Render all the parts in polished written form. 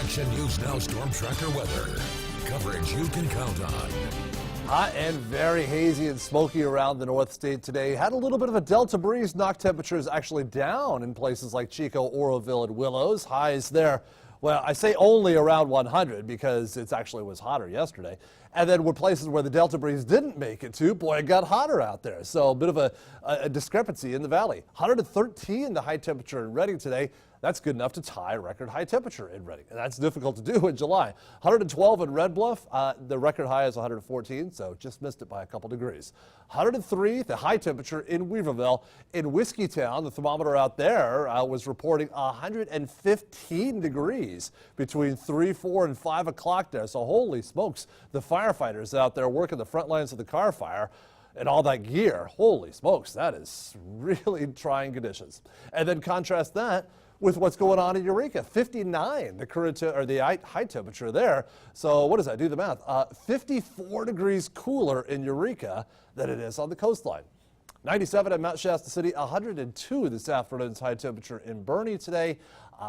Action News Now Storm Tracker weather. Coverage you can count on. Hot and very hazy and smoky around the North State today. Had a little bit of a delta breeze, knocked temperatures actually down in places like Chico, Oroville, and Willows. Highs there, well, I say only around 100 because it actually was hotter yesterday. And then were places where the delta breeze didn't make it to, boy, it got hotter out there. So a bit of a discrepancy in the valley. 113 the high temperature in Redding today. That's good enough to tie record high temperature in Redding, and that's difficult to do in July. 112 in Red Bluff, the record high is 114, so just missed it by a couple degrees. 103, the high temperature in Weaverville. In Whiskeytown, the thermometer out there was reporting 115 degrees between 3, 4, and 5 o'clock there, so holy smokes, the firefighters out there working the front lines of the Carr Fire and all that gear, holy smokes, that is really trying conditions. And then contrast that with what's going on in Eureka. 59, the current or the high temperature there. So what does that? Do the math. 54 degrees cooler in Eureka than it is on the coastline. 97 at Mount Shasta City, 102 this afternoon's high temperature in Bernie today.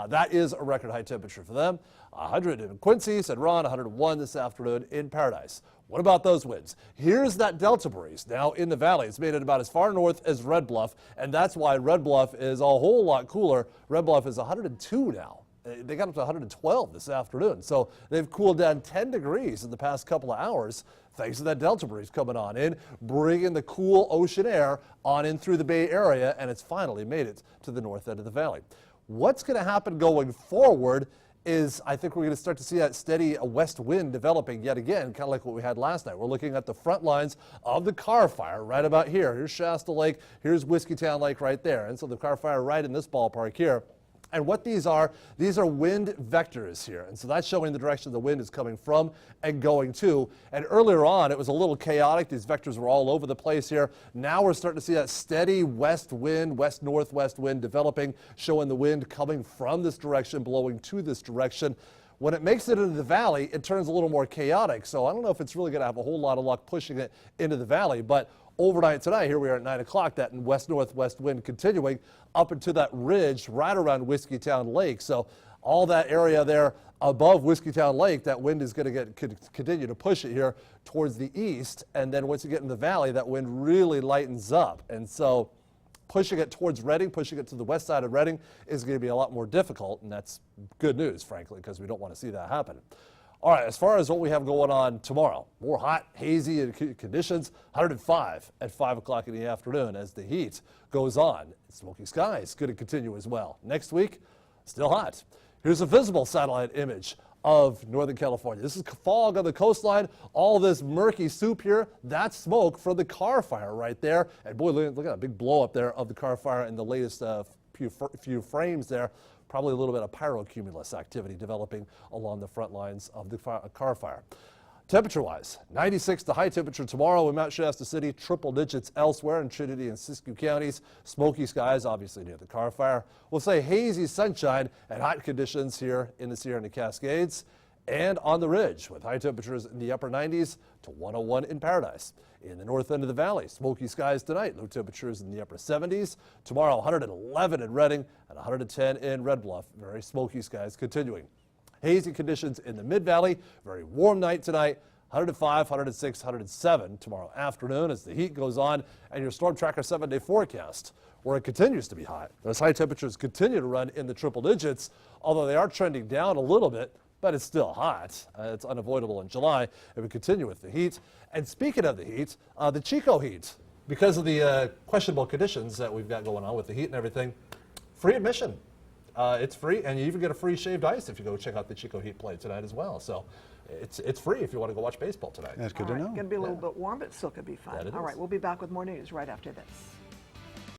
That is a record high temperature for them. 100 in Quincy, said Ron, 101 this afternoon in Paradise. What about those winds? Here's that delta breeze now in the valley. It's made it about as far north as Red Bluff, and that's why Red Bluff is a whole lot cooler. Red Bluff is 102 now. They got up to 112 this afternoon, so they've cooled down 10 degrees in the past couple of hours thanks to that delta breeze coming on in, bringing the cool ocean air on in through the Bay Area, and it's finally made it to the north end of the valley. What's going to happen going forward is I think we're going to start to see that steady west wind developing yet again, kind of like what we had last night. We're looking at the front lines of the Carr Fire right about here. Here's Shasta Lake, here's Whiskeytown Lake right there. And so the Carr Fire right in this ballpark here. And what these are wind vectors here. And so that's showing the direction the wind is coming from and going to. And earlier on, it was a little chaotic. These vectors were all over the place here. Now we're starting to see that steady west wind, west-northwest wind developing, showing the wind coming from this direction, blowing to this direction. When it makes it into the valley, it turns a little more chaotic. So I don't know if it's really going to have a whole lot of luck pushing it into the valley. But overnight tonight, here we are at 9 o'clock, that west-northwest wind continuing up into that ridge right around Whiskeytown Lake. So all that area there above Whiskeytown Lake, that wind is going to continue to push it here towards the east. And then once you get in the valley, that wind really lightens up. And so pushing it towards Redding, pushing it to the west side of Redding is going to be a lot more difficult. And that's good news, frankly, because we don't want to see that happen. All right, as far as what we have going on tomorrow, more hot, hazy conditions, 105 at 5 o'clock in the afternoon as the heat goes on. Smoky skies going to continue as well. Next week, still hot. Here's a visible satellite image of Northern California. This is fog on the coastline. All this murky soup here, that's smoke from the Carr Fire right there. And boy, look at that big blow up there of the Carr Fire in the latest few frames there. Probably a little bit of pyrocumulus activity developing along the front lines of the Carr Fire. Temperature-wise, 96 the high temperature tomorrow in Mount Shasta City, triple digits elsewhere in Trinity and Siskiyou counties. Smoky skies, obviously near the Carr Fire. We'll say hazy sunshine and hot conditions here in the Sierra and the Cascades and on the ridge with high temperatures in the upper 90s to 101 in Paradise. In the north end of the valley, smoky skies tonight, low temperatures in the upper 70s. Tomorrow, 111 in Redding and 110 in Red Bluff. Very smoky skies continuing. Hazy conditions in the mid-valley. Very warm night tonight. 105, 106, 107 tomorrow afternoon as the heat goes on. And your Storm Tracker 7-day forecast, where it continues to be hot. Those high temperatures continue to run in the triple digits, although they are trending down a little bit. But it's still hot. It's unavoidable in July. It would continue with the heat. And speaking of the heat, the Chico heat, because of the questionable conditions that we've got going on with the heat and everything, free admission. It's free, and you even get a free shaved ice if you go check out the Chico Heat play tonight as well. So it's free if you want to go watch baseball tonight. That's good to know. It's going to be a little bit warm, but still could be fun. All right, we'll be back with more news right after this.